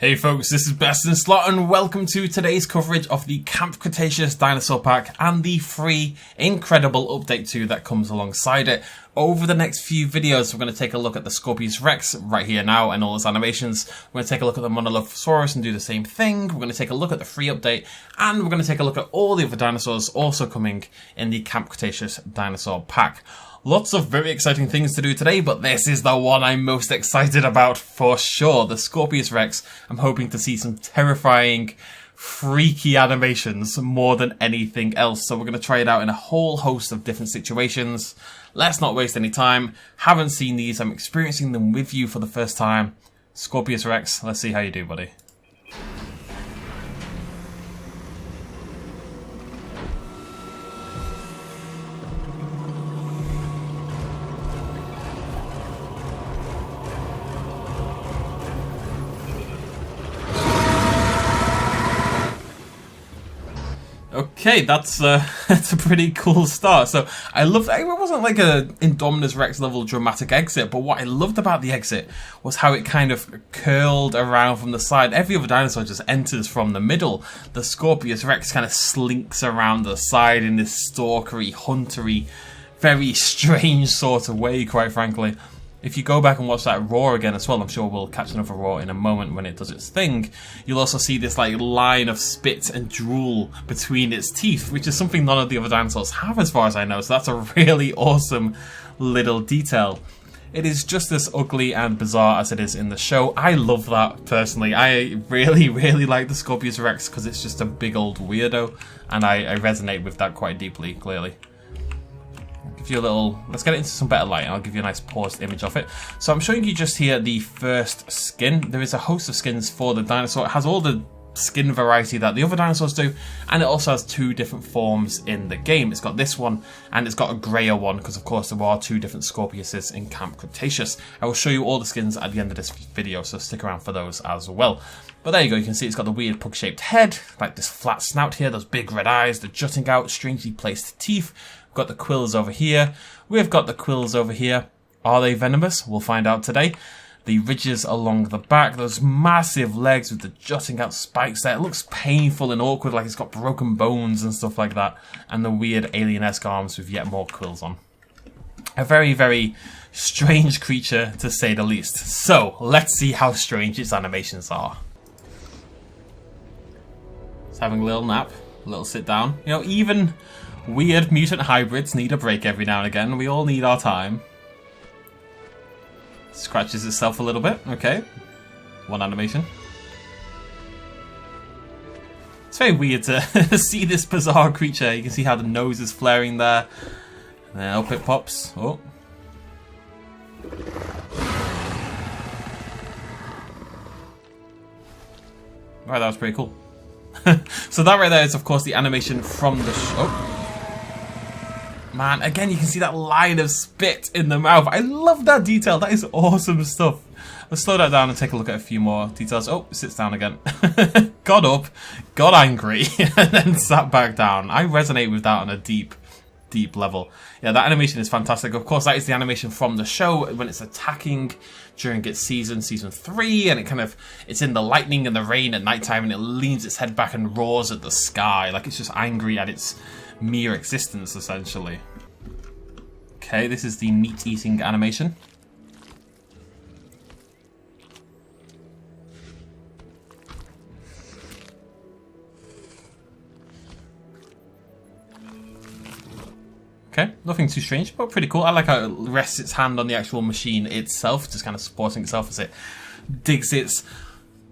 Hey folks, this is BestInSlot and welcome to today's coverage of the Camp Cretaceous Dinosaur Pack and the free incredible update 2 that comes alongside it. Over the next few videos, we're going to take a look at the Scorpios Rex right here now and all its animations. We're going to take a look at the Parasaurolophus and do the same thing. We're going to take a look at the free update and we're going to take a look at all the other dinosaurs also coming in the Camp Cretaceous Dinosaur Pack. Lots of very exciting things to do today, but this is the one I'm most excited about for sure. The Scorpios Rex. I'm hoping to see some terrifying, freaky animations more than anything else. So we're going to try it out in a whole host of different situations. Let's not waste any time. Haven't seen these. I'm experiencing them with you for the first time. Scorpios Rex, let's see how you do, buddy. Okay, that's a pretty cool start. So I loved it. It wasn't like a Indominus Rex level dramatic exit, but what I loved about the exit was how it kind of curled around from the side. Every other dinosaur just enters from the middle. The Scorpios Rex kind of slinks around the side in this stalkery, huntery, very strange sort of way, quite frankly. If you go back and watch that roar again as well, I'm sure we'll catch another roar in a moment when it does its thing, you'll also see this like line of spit and drool between its teeth, which is something none of the other dinosaurs have as far as I know, so that's a really awesome little detail. It is just as ugly and bizarre as it is in the show. I love that, personally. I really like the Scorpios Rex because it's just a big old weirdo, and I resonate with that quite deeply, clearly. Give you a little, let's get it into some better light and I'll give you a nice paused image of it. So I'm showing you just here the first skin. There is a host of skins for the dinosaur. It has all the skin variety that the other dinosaurs do, and it also has two different forms in the game. It's got this one and it's got a grayer one because of course there are two different Scorpiuses in Camp Cretaceous. I will show you all the skins at the end of this video, so stick around for those as well. But there you go, you can see it's got the weird pug-shaped head, like this flat snout here, those big red eyes, the jutting out, strangely placed teeth. We've got the quills over here. We've got the quills over here. Are they venomous? We'll find out today. The ridges along the back, those massive legs with the jutting out spikes there. It looks painful and awkward, like it's got broken bones and stuff like that. And the weird alien-esque arms with yet more quills on. A very strange creature, to say the least. So, let's see how strange its animations are. It's having a little nap, a little sit down. You know, even weird mutant hybrids need a break every now and again. We all need our time. Scratches itself a little bit. Okay. One animation. It's very weird to see this bizarre creature. You can see how the nose is flaring there. And then up it pops. Oh. Right, that was pretty cool. So that right there is, of course, the animation from the show. Man, again, you can see that line of spit in the mouth. I love that detail. That is awesome stuff. Let's slow that down and take a look at a few more details. Oh, it sits down again. Got up, got angry, and then sat back down. I resonate with that on a deep level. Yeah, that animation is fantastic. Of course, that is the animation from the show when it's attacking during its season 3, and it's in the lightning and the rain at nighttime, and it leans its head back and roars at the sky like it's just angry at its mere existence, essentially. Okay, this is the meat-eating animation. Okay, nothing too strange, but pretty cool. I like how it rests its hand on the actual machine itself, just kind of supporting itself as it digs its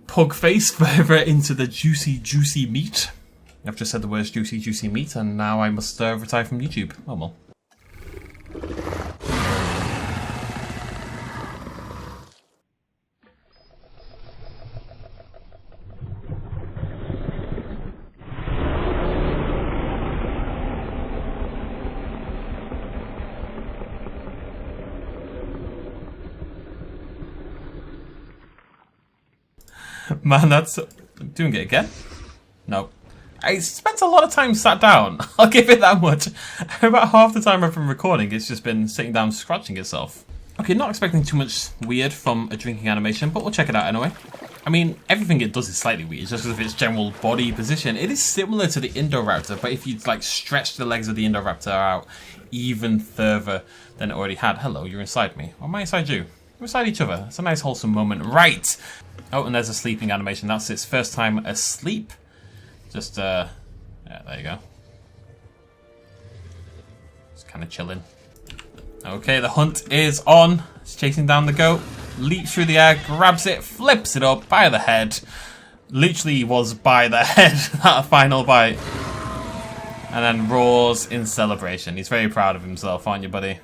pug face further into the juicy meat. I've just said the words juicy meat, and now I must retire from YouTube. Oh well. Man, that's... doing it again? No. I spent a lot of time sat down. I'll give it that much. About half the time I've been recording, it's just been sitting down scratching itself. Okay, not expecting too much weird from a drinking animation, but we'll check it out anyway. I mean, everything it does is slightly weird, just because of its general body position. It is similar to the Indoraptor, but if you like stretch the legs of the Indoraptor out even further than it already had. Hello, you're inside me. Or am I inside you? We're inside each other. It's a nice wholesome moment. Right! Oh, and there's a sleeping animation. That's its first time asleep. Just, yeah, there you go. Just kind of chilling. Okay, the hunt is on. It's chasing down the goat. Leaps through the air, grabs it, flips it up by the head. Literally was by the head, that final bite. And then roars in celebration. He's very proud of himself, aren't you, buddy?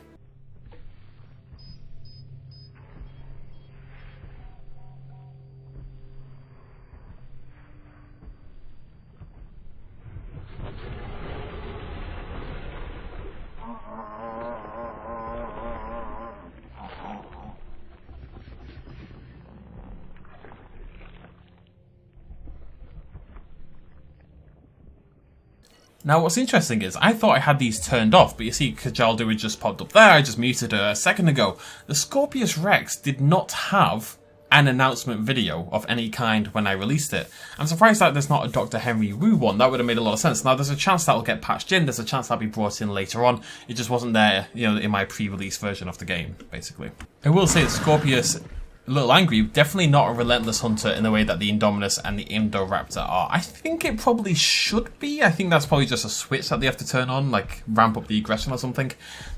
Now, what's interesting is, I thought I had these turned off, but you see, Kajaldu had just popped up there, I just muted her a second ago. The Scorpios Rex did not have an announcement video of any kind when I released it. I'm surprised that there's not a Dr. Henry Wu one. That would have made a lot of sense. Now, there's a chance that'll get patched in, there's a chance that'll be brought in later on. It just wasn't there, you know, in my pre-release version of the game, basically. I will say that Scorpios, a little angry, definitely not a relentless hunter in the way that the Indominus and the Indoraptor are. I think it probably should be. I think that's probably just a switch that they have to turn on, like ramp up the aggression or something.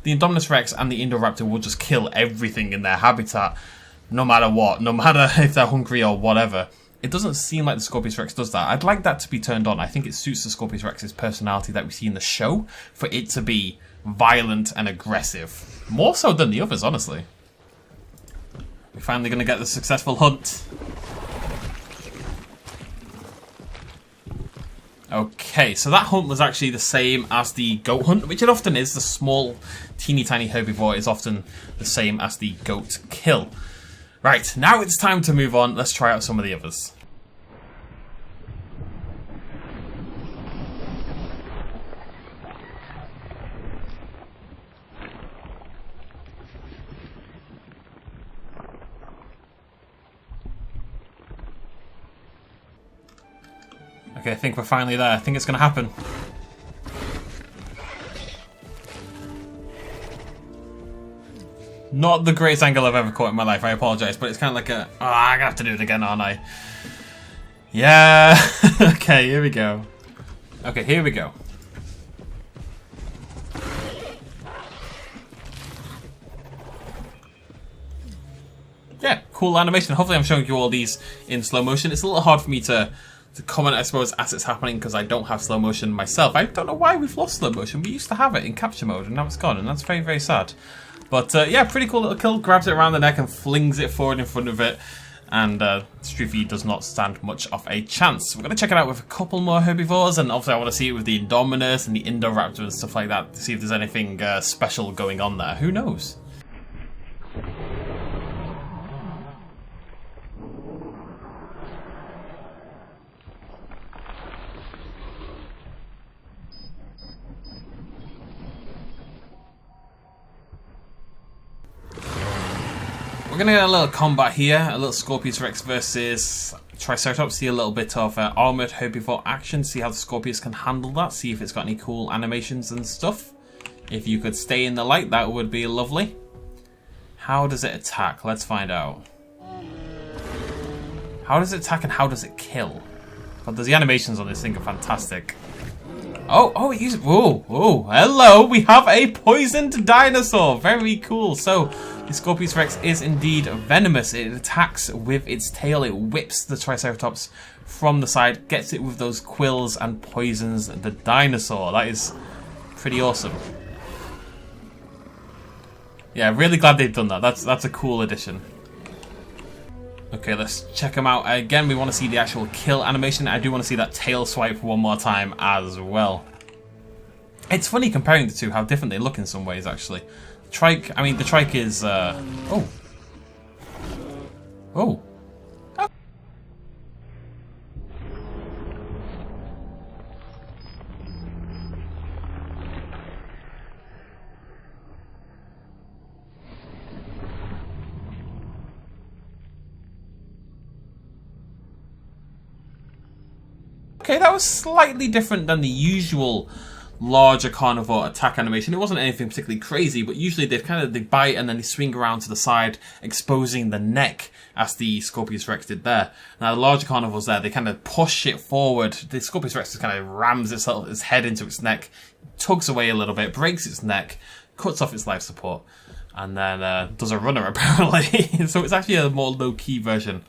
The Indominus Rex and the Indoraptor will just kill everything in their habitat, no matter what, no matter if they're hungry or whatever. It doesn't seem like the Scorpios Rex does that. I'd like that to be turned on. I think it suits the Scorpios Rex's personality that we see in the show for it to be violent and aggressive. More so than the others, honestly. We're finally going to get the successful hunt. Okay, so that hunt was actually the same as the goat hunt, which it often is. The small, teeny tiny herbivore is often the same as the goat kill. Right, now it's time to move on. Let's try out some of the others. Okay, I think we're finally there. I think it's going to happen. Not the greatest angle I've ever caught in my life, I apologise, but it's kind of like a... Oh, I'm going to have to do it again, aren't I? Yeah. Okay, here we go. Okay, here we go. Yeah, cool animation. Hopefully I'm showing you all these in slow motion. It's a little hard for me to comment, I suppose, as it's happening because I don't have slow motion myself. I don't know why we've lost slow motion. We used to have it in capture mode and now it's gone, and that's very, very sad. But yeah, pretty cool little kill. Grabs it around the neck and flings it forward in front of it. And Striffy does not stand much of a chance. We're going to check it out with a couple more herbivores, and obviously I want to see it with the Indominus and the Indoraptor and stuff like that to see if there's anything special going on there. Who knows? We're going to get a little combat here, a little Scorpios Rex versus Triceratops, see a little bit of armoured herbivore action, see how the Scorpios can handle that, see if it's got any cool animations and stuff. If you could stay in the light, that would be lovely. How does it attack? Let's find out. How does it attack and how does it kill? But the animations on this thing are fantastic. Oh, it uses... Whoa, hello, we have a poisoned dinosaur. Very cool. So, the Scorpios Rex is indeed venomous. It attacks with its tail. It whips the Triceratops from the side, gets it with those quills and poisons the dinosaur. That is pretty awesome. Yeah, really glad they've done that. That's a cool addition. Okay, let's check them out. Again, we want to see the actual kill animation. I do want to see that tail swipe one more time as well. It's funny comparing the two, how different they look in some ways, actually. The trike is... Oh. Okay, that was slightly different than the usual larger carnivore attack animation. It wasn't anything particularly crazy, but usually they bite and then they swing around to the side, exposing the neck, as the Scorpios Rex did there. Now the larger carnivores there, they kind of push it forward. The Scorpios Rex just kind of rams its head into its neck, tugs away a little bit, breaks its neck, cuts off its life support, and then does a runner apparently. So it's actually a more low-key version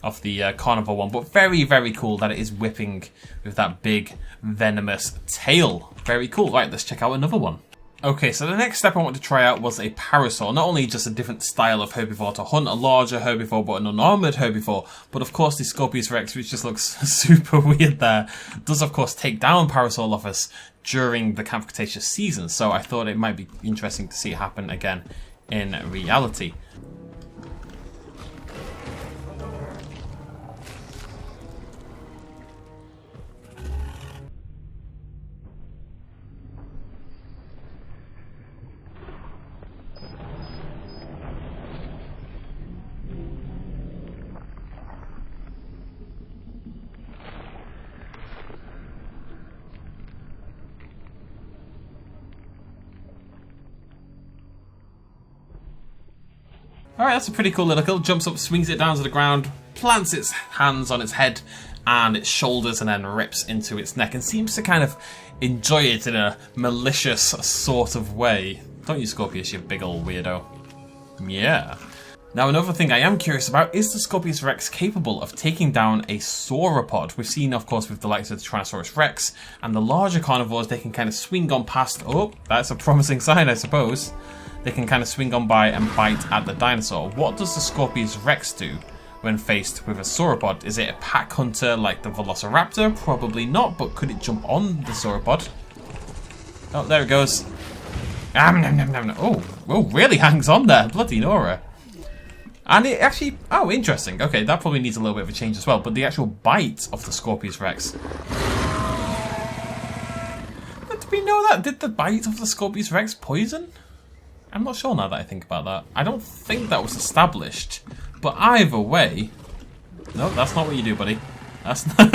of the carnivore one, but very, very cool that it is whipping with that big venomous tail. Very cool. Right, let's check out another one. Okay, so the next step I wanted to try out was a Parasaur. Not only just a different style of herbivore to hunt, a larger herbivore but an unarmoured herbivore, but of course the Scorpios Rex, which just looks super weird there, does of course take down Parasaurolophus during the Camp Cretaceous season, so I thought it might be interesting to see it happen again in reality. Alright, that's a pretty cool little kill. Jumps up, swings it down to the ground, plants its hands on its head and its shoulders, and then rips into its neck, and seems to kind of enjoy it in a malicious sort of way. Don't you, Scorpios, you big old weirdo. Yeah. Now, another thing I am curious about, is the Scorpios Rex capable of taking down a sauropod? We've seen, of course, with the likes of the Tyrannosaurus Rex, and the larger carnivores, they can kind of swing on past... Oh, that's a promising sign, I suppose. They can kind of swing on by and bite at the dinosaur. What does the Scorpios Rex do when faced with a sauropod? Is it a pack hunter like the Velociraptor? Probably not, but could it jump on the sauropod? Oh, there it goes. Oh, really hangs on there. Bloody Nora. And it actually... Oh, interesting. Okay, that probably needs a little bit of a change as well. But the actual bite of the Scorpios Rex... Did we know that? Did the bite of the Scorpios Rex poison? I'm not sure now that I think about that. I don't think that was established. But either way... No, that's not what you do, buddy. That's not...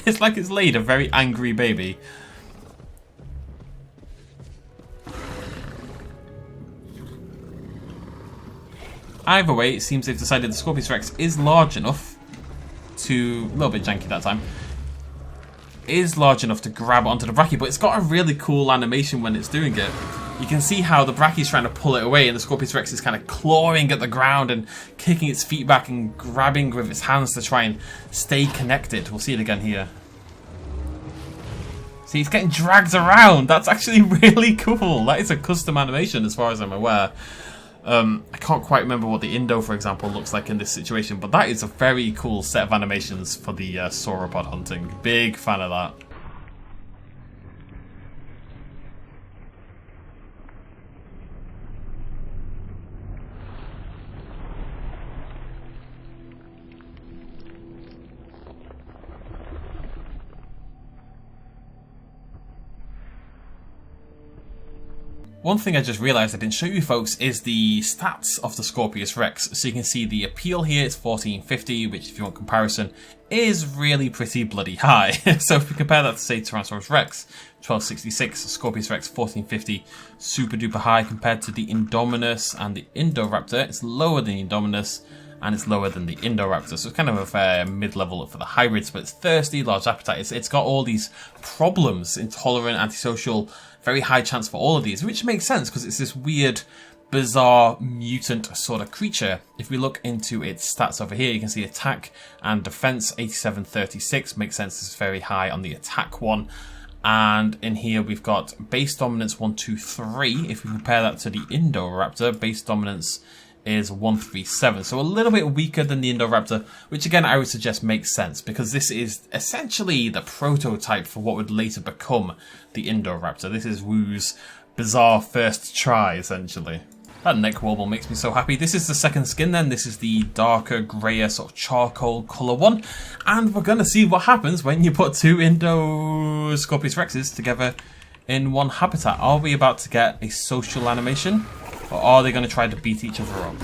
It's like it's laid a very angry baby. Either way, it seems they've decided the Scorpios Rex is large enough to... A little bit janky that time. Is large enough to grab onto the brachie, but it's got a really cool animation when it's doing it. You can see how the brachie's trying to pull it away, and the Scorpios Rex is kind of clawing at the ground and kicking its feet back and grabbing with its hands to try and stay connected. We'll see it again here. See, it's getting dragged around. That's actually really cool. That is a custom animation as far as I'm aware. I can't quite remember what the Indo, for example, looks like in this situation, but that is a very cool set of animations for the sauropod hunting. Big fan of that. One thing I just realised I didn't show you folks is the stats of the Scorpios Rex. So you can see the appeal here, it's 1450, which if you want comparison, is really pretty bloody high. So if we compare that to say Tyrannosaurus Rex, 1266, Scorpios Rex 1450, super duper high compared to the Indominus and the Indoraptor. It's lower than the Indominus and it's lower than the Indoraptor. So it's kind of a fair mid-level for the hybrids, but it's thirsty, large appetite. It's got all these problems, intolerant, antisocial, very high chance for all of these, which makes sense because it's this weird, bizarre, mutant sort of creature. If we look into its stats over here, you can see attack and defense, 8736, makes sense, it's very high on the attack one. And in here we've got base dominance 123. If we compare that to the Indoraptor, base dominance is 137, so a little bit weaker than the Indoraptor, which again I would suggest makes sense because this is essentially the prototype for what would later become the Indoraptor. This is Wu's bizarre first try, essentially. That neck warble makes me so happy. This is the second skin then. This is the darker, grayer, sort of charcoal colour one. And we're going to see what happens when you put two Indo Scorpios Rexes together in one habitat. Are we about to get a social animation? Or are they going to try to beat each other up?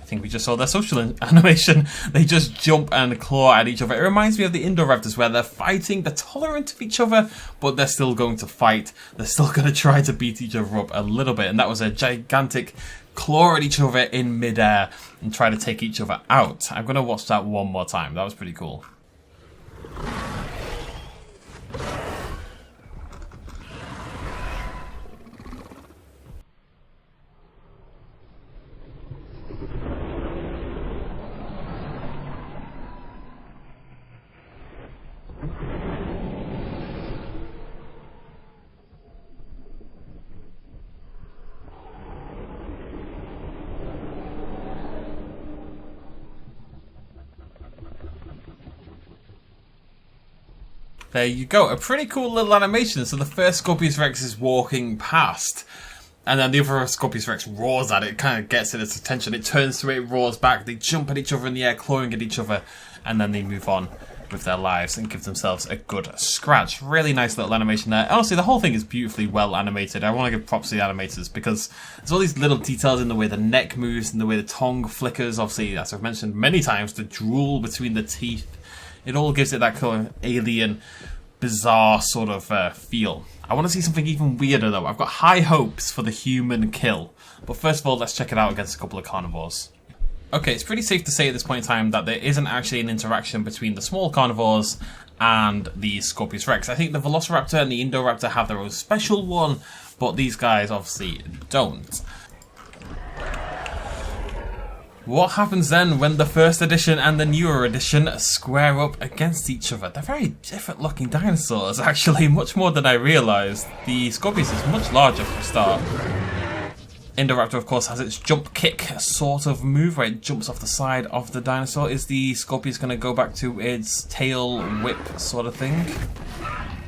think we just saw their social animation. They just jump and claw at each other. It reminds me of the Indoraptors where they're fighting, they're tolerant of each other, but they're still going to fight. They're still going to try to beat each other up a little bit. And that was a gigantic claw at each other in midair and try to take each other out. I'm going to watch that one more time. That was pretty cool. There you go, a pretty cool little animation. So the first Scorpios Rex is walking past, and then the other Scorpios Rex roars at it, kind of gets its attention. It turns to it, roars back, they jump at each other in the air, clawing at each other, and then they move on with their lives and give themselves a good scratch. Really nice little animation there. Honestly, the whole thing is beautifully well animated. I want to give props to the animators because there's all these little details in the way the neck moves and the way the tongue flickers. Obviously, as I've mentioned many times, the drool between the teeth. It all gives it that kind of alien, bizarre sort of feel. I want to see something even weirder though. I've got high hopes for the human kill. But first of all, let's check it out against a couple of carnivores. Okay, it's pretty safe to say at this point in time that there isn't actually an interaction between the small carnivores and the Scorpios Rex. I think the Velociraptor and the Indoraptor have their own special one, but these guys obviously don't. What happens then when the first edition and the newer edition square up against each other? They're very different looking dinosaurs, actually, much more than I realised. The Scorpios is much larger for a start. Indoraptor, of course, has its jump kick sort of move where it jumps off the side of the dinosaur. Is the Scorpios going to go back to its tail whip sort of thing?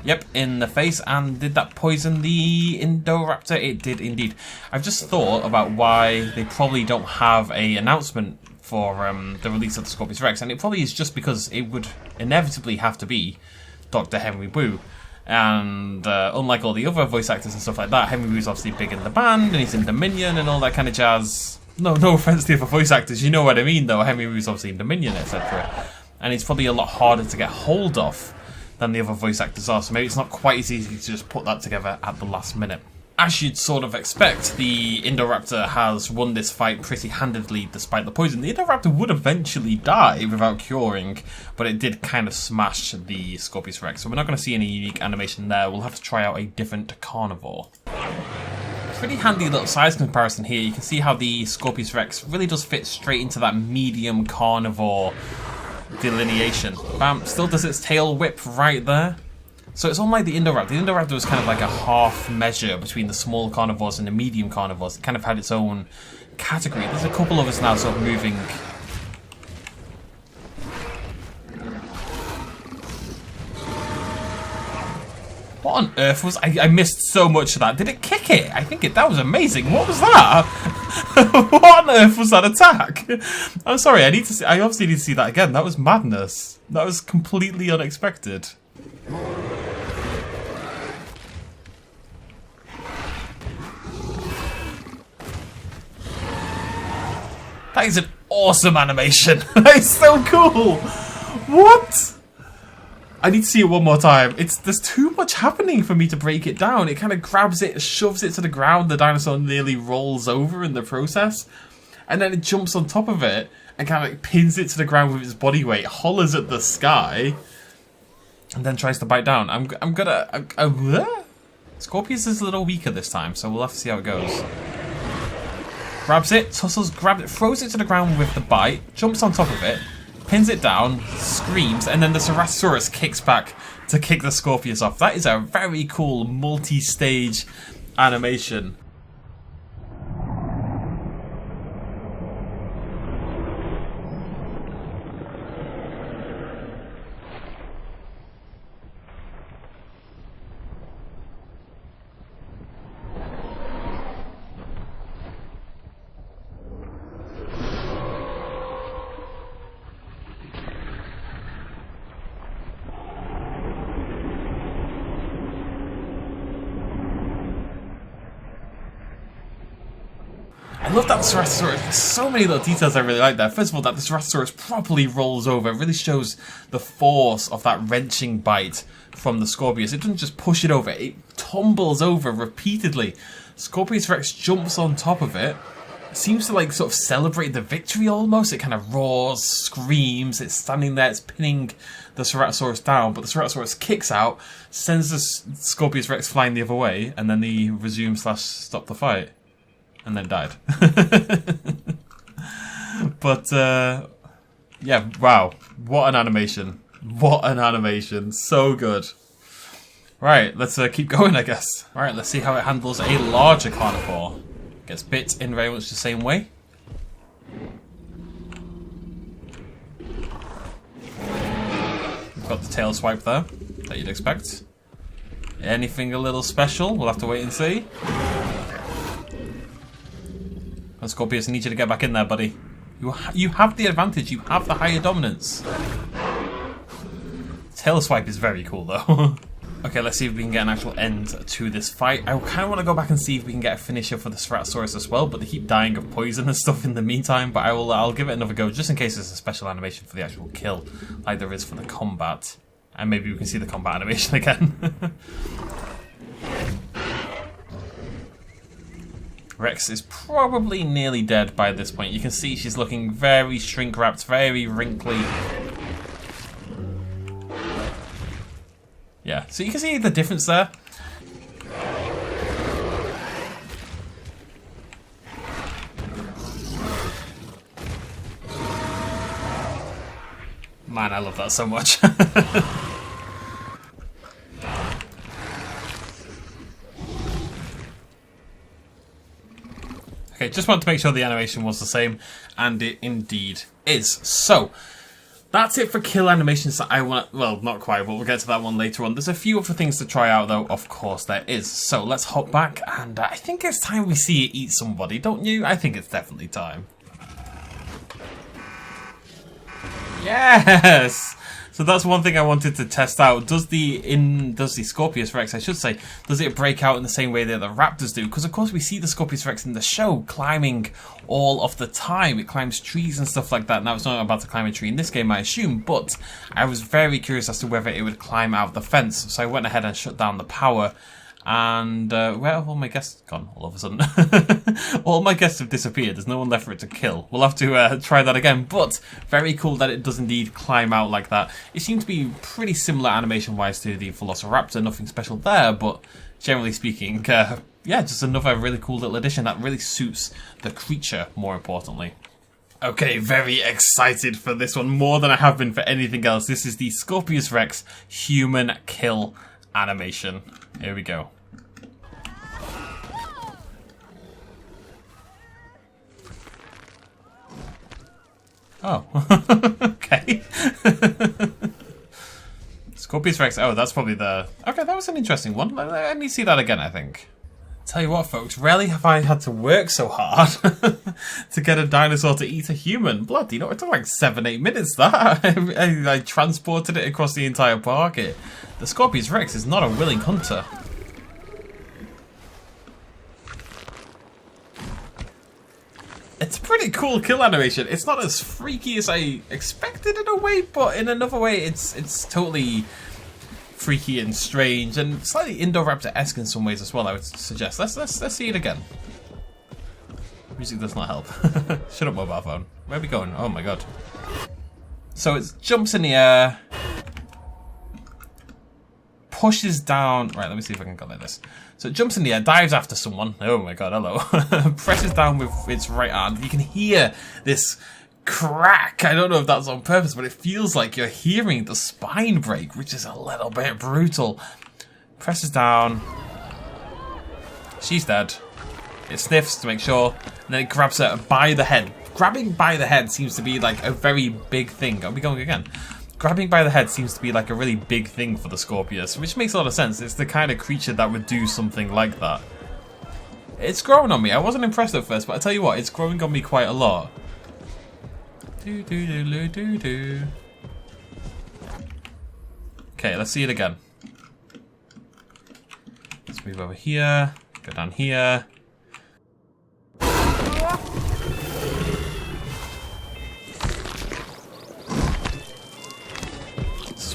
Yep, in the face. And did that poison the Indoraptor? It did indeed. I've just thought about why they probably don't have an announcement for the release of the Scorpios Rex, and it probably is just because it would inevitably have to be Dr. Henry Wu. And unlike all the other voice actors and stuff like that, Henry Wu's obviously big in the band, and he's in Dominion and all that kind of jazz. No offense to the other voice actors, you know what I mean though. Henry Wu's obviously in Dominion, etc. And he's probably a lot harder to get hold of than the other voice actors are, so maybe it's not quite as easy to just put that together at the last minute. As you'd sort of expect, the Indoraptor has won this fight pretty handedly despite the poison. The Indoraptor would eventually die without curing, but it did kind of smash the Scorpios Rex, so we're not going to see any unique animation there. We'll have to try out a different carnivore. Pretty handy little size comparison here. You can see how the Scorpios Rex really does fit straight into that medium carnivore delineation. Bam, still does its tail whip right there. So it's unlike the Indoraptor. The Indoraptor was kind of like a half measure between the small carnivores and the medium carnivores. It kind of had its own category. There's a couple of us now sort of moving. What on earth was... I missed so much of that. Did it kick it? I think that was amazing. What was that? What on earth was that attack? I'm sorry, I obviously need to see that again. That was madness. That was completely unexpected. That is an awesome animation. That is so cool. What? I need to see it one more time. There's too much happening for me to break it down. It kind of grabs it, shoves it to the ground. The dinosaur nearly rolls over in the process. And then it jumps on top of it and kind of like pins it to the ground with its body weight, hollers at the sky, and then tries to bite down. Scorpios is a little weaker this time, so we'll have to see how it goes. Grabs it, tussles, grabs it, throws it to the ground with the bite, jumps on top of it, pins it down, screams, and then the Ceratosaurus kicks back to kick the Scorpios off. That is a very cool multi-stage animation. I love that the Ceratosaurus, there's so many little details I really like there. First of all, that the Ceratosaurus properly rolls over. It really shows the force of that wrenching bite from the Scorpios. It doesn't just push it over, it tumbles over repeatedly. Scorpios Rex jumps on top of it. It seems to like sort of celebrate the victory almost. It kind of roars, screams, it's standing there, it's pinning the Ceratosaurus down, but the Ceratosaurus kicks out, sends the Scorpios Rex flying the other way, and then he resumes / stop the fight. And then died. But, yeah, wow. What an animation. What an animation. So good. Right, let's keep going, I guess. Alright, let's see how it handles a larger carnivore. Gets bit in very much the same way. We've got the tail swipe there, that you'd expect. Anything a little special? We'll have to wait and see. And Scorpios, I need you to get back in there, buddy. You have the advantage. You have the higher dominance. Tail swipe is very cool, though. Okay, let's see if we can get an actual end to this fight. I kind of want to go back and see if we can get a finisher for the Ceratosaurus as well, but they keep dying of poison and stuff in the meantime. But I'll give it another go, just in case there's a special animation for the actual kill, like there is for the combat. And maybe we can see the combat animation again. Rex is probably nearly dead by this point. You can see she's looking very shrink-wrapped, very wrinkly. Yeah, so you can see the difference there. Man, I love that so much. Okay, just wanted to make sure the animation was the same, and it indeed is. So, that's it for kill animations that I want. Well, not quite, but we'll get to that one later on. There's a few other things to try out, though. Of course, there is. So let's hop back, and I think it's time we see it eat somebody, don't you? I think it's definitely time. Yes. So that's one thing I wanted to test out. Does the Scorpios Rex, I should say, does it break out in the same way that the raptors do? Because of course we see the Scorpios Rex in the show climbing all of the time. It climbs trees and stuff like that. Now it's not about to climb a tree in this game, I assume, but I was very curious as to whether it would climb out of the fence. So I went ahead and shut down the power. And where have all my guests gone all of a sudden? All my guests have disappeared. There's no one left for it to kill. We'll have to try that again. But very cool that it does indeed climb out like that. It seems to be pretty similar animation-wise to the Velociraptor. Nothing special there, but generally speaking, yeah, just another really cool little addition that really suits the creature, more importantly. Okay, very excited for this one, more than I have been for anything else. This is the Scorpios Rex human kill animation. Here we go. Oh, okay. Scorpios Rex. Oh, that's probably the... Okay, that was an interesting one. Let me see that again, I think. Tell you what, folks, rarely have I had to work so hard to get a dinosaur to eat a human. Bloody, it took like 7-8 minutes, that. I transported it across the entire park. The Scorpios Rex is not a willing hunter. It's a pretty cool kill animation. It's not as freaky as I expected in a way, but in another way, it's totally freaky and strange and slightly Indoraptor-esque in some ways as well, I would suggest. Let's see it again. Music does not help. Shut up, mobile phone. Where are we going? Oh my god. So it jumps in the air, pushes down. Right, let me see if I can go like this. So it jumps in the air, dives after someone. Oh my god, hello. Presses down with its right arm. You can hear this crack. I don't know if that's on purpose, but it feels like you're hearing the spine break, which is a little bit brutal. Presses down. She's dead. It sniffs to make sure, and then it grabs her by the head. Grabbing by the head seems to be like a very big thing. Are we going again? Grabbing by the head seems to be like a really big thing for the Scorpios, which makes a lot of sense. It's the kind of creature that would do something like that. It's growing on me. I wasn't impressed at first, but I tell you what, it's growing on me quite a lot. Do do do do do do. Okay, let's see it again. Let's move over here. Go down here.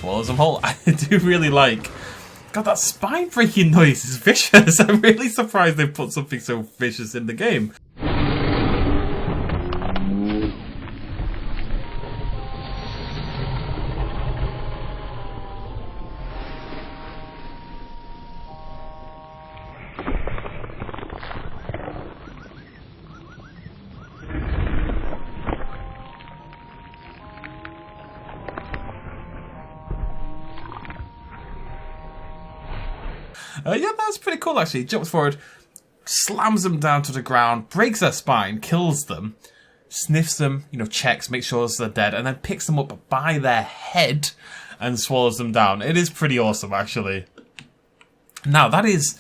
swallows them whole. I do really like... God, that spine-breaking noise is vicious. I'm really surprised they put something so vicious in the game. Yeah, that's pretty cool actually. Jumps forward, slams them down to the ground, breaks their spine, kills them, sniffs them, you know, checks, makes sure they're dead, and then picks them up by their head and swallows them down. It is pretty awesome actually. Now, that is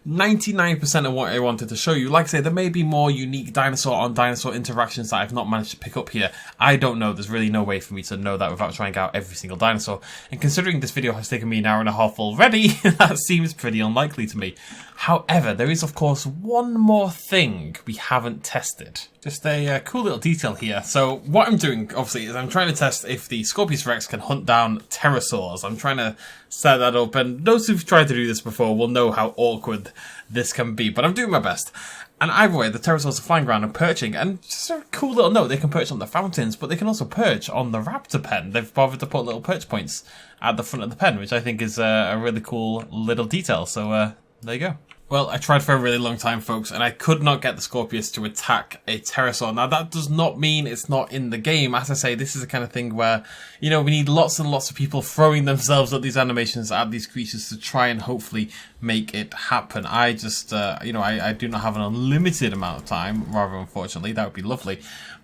99% of what I wanted to show you. Like I say, there may be more unique dinosaur-on-dinosaur interactions that I've not managed to pick up here. I don't know. There's really no way for me to know that without trying out every single dinosaur. And considering this video has taken me an hour and a half already, that seems pretty unlikely to me. However, there is, of course, one more thing we haven't tested. Just a cool little detail here. So what I'm doing, obviously, is I'm trying to test if the Scorpios Rex can hunt down pterosaurs. I'm trying to set that up, and those who've tried to do this before will know how awkward this can be, but I'm doing my best. And either way, the pterosaurs are flying around and perching, and just a cool little note, they can perch on the fountains, but they can also perch on the raptor pen. They've bothered to put little perch points at the front of the pen, which I think is a really cool little detail. So there you go. Well, I tried for a really long time, folks, and I could not get the Scorpios to attack a pterosaur. Now, that does not mean it's not in the game. As I say, this is the kind of thing where, you know, we need lots and lots of people throwing themselves at these animations, at these creatures, to try and hopefully make it happen. I just, you know, I do not have an unlimited amount of time, rather, unfortunately. That would be lovely.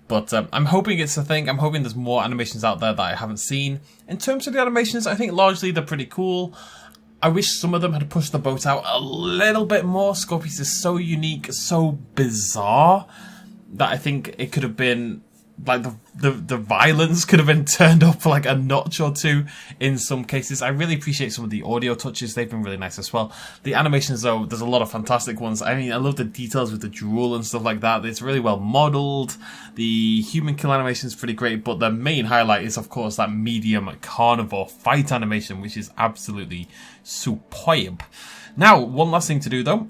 But I'm hoping it's a thing. I'm hoping there's more animations out there that I haven't seen. In terms of the animations, I think largely they're pretty cool. I wish some of them had pushed the boat out a little bit more. Scorpios is so unique, so bizarre, that I think it could have been, like, the violence could have been turned up like a notch or two in some cases. I really appreciate some of the audio touches. They've been really nice as well. The animations, though, there's a lot of fantastic ones. I mean, I love the details with the drool and stuff like that. It's really well modeled. The human kill animation is pretty great, but the main highlight is, of course, that medium carnivore fight animation, which is absolutely superb. Now, one last thing to do, though.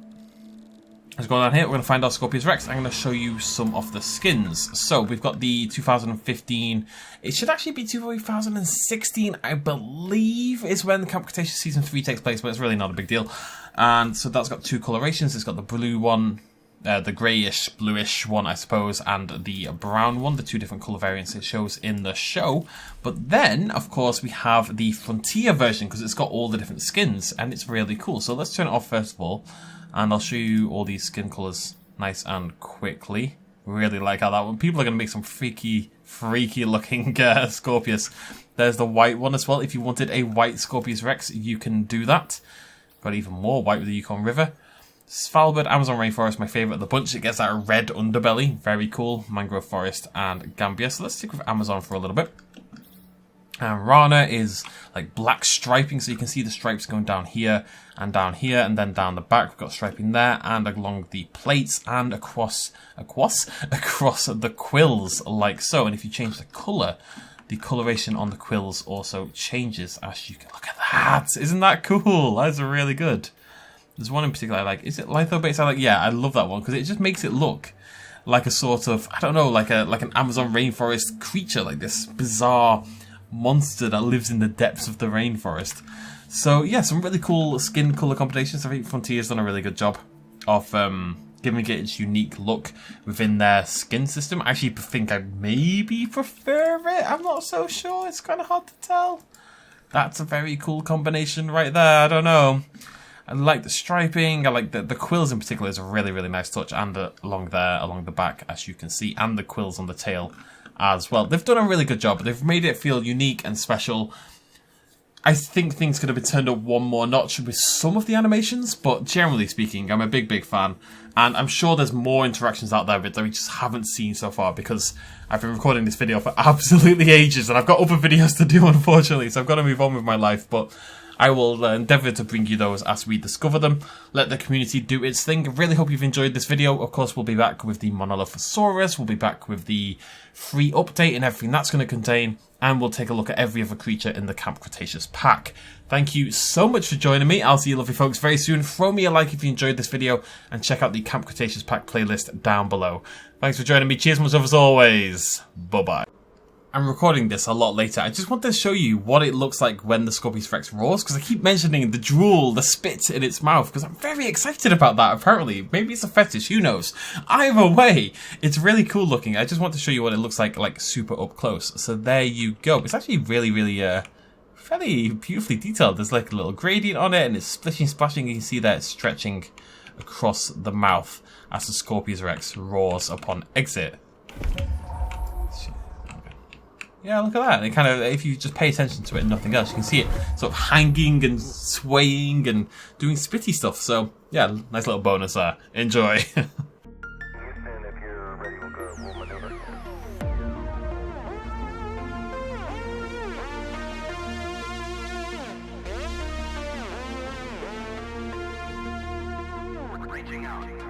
Let's go down here. We're going to find our Scorpios Rex. I'm going to show you some of the skins. So we've got the 2015. It should actually be 2016, I believe, is when Camp Cretaceous Season 3 takes place, but it's really not a big deal. And so that's got two colorations. It's got the blue one, the greyish, bluish one, I suppose, and the brown one, the two different colour variants it shows in the show. But then, of course, we have the Frontier version, because it's got all the different skins, and it's really cool. So let's turn it off first of all. And I'll show you all these skin colours nice and quickly. Really like how that one. People are going to make some freaky looking Scorpios. There's the white one as well. If you wanted a white Scorpios Rex, you can do that. Got even more white with the Yukon River. Svalbard, Amazon Rainforest, my favourite of the bunch. It gets that red underbelly. Very cool. Mangrove Forest and Gambia. So let's stick with Amazon for a little bit. And Rana is like black striping, so you can see the stripes going down here, and then down the back. We've got striping there, and along the plates, and across the quills, like so. And if you change the colour, the coloration on the quills also changes, as you can look at that. Isn't that cool? That's really good. There's one in particular I like. Is it Lithobates? I like. Yeah, I love that one because it just makes it look like a sort of, I don't know, like an Amazon rainforest creature, like this bizarre monster that lives in the depths of the rainforest. So yeah, some really cool skin colour combinations. I think Frontier's done a really good job of giving it its unique look within their skin system. I actually think I maybe prefer it. I'm not so sure. It's kind of hard to tell. That's a very cool combination right there. I don't know. I like the striping. I like the quills in particular is a really, really nice touch. And along the back, as you can see. And the quills on the tail as well. They've done a really good job. They've made it feel unique and special. I think things could have been turned up one more notch with some of the animations, but generally speaking, I'm a big fan. And I'm sure there's more interactions out there that we just haven't seen so far, because I've been recording this video for absolutely ages, and I've got other videos to do, unfortunately, so I've got to move on with my life. But I will endeavour to bring you those as we discover them. Let the community do its thing. I really hope you've enjoyed this video. Of course, we'll be back with the Monolithosaurus. We'll be back with the free update and everything that's going to contain. And we'll take a look at every other creature in the Camp Cretaceous pack. Thank you so much for joining me. I'll see you lovely folks very soon. Throw me a like if you enjoyed this video and check out the Camp Cretaceous pack playlist down below. Thanks for joining me. Cheers much love as always. Bye-bye. I'm recording this a lot later. I just want to show you what it looks like when the Scorpios Rex roars, because I keep mentioning the drool, the spit in its mouth, because I'm very excited about that, apparently. Maybe it's a fetish, who knows? Either way, it's really cool looking. I just want to show you what it looks like super up close. So there you go. It's actually really, fairly beautifully detailed. There's like a little gradient on it, and it's splishing, splashing. You can see that it's stretching across the mouth as the Scorpios Rex roars upon exit. Yeah, look at that. It kind of, if you just pay attention to it and nothing else, you can see it sort of hanging and swaying and doing spitty stuff. So, yeah, nice little bonus there. Enjoy. Houston, if you're ready, we'll maneuver. Reaching out.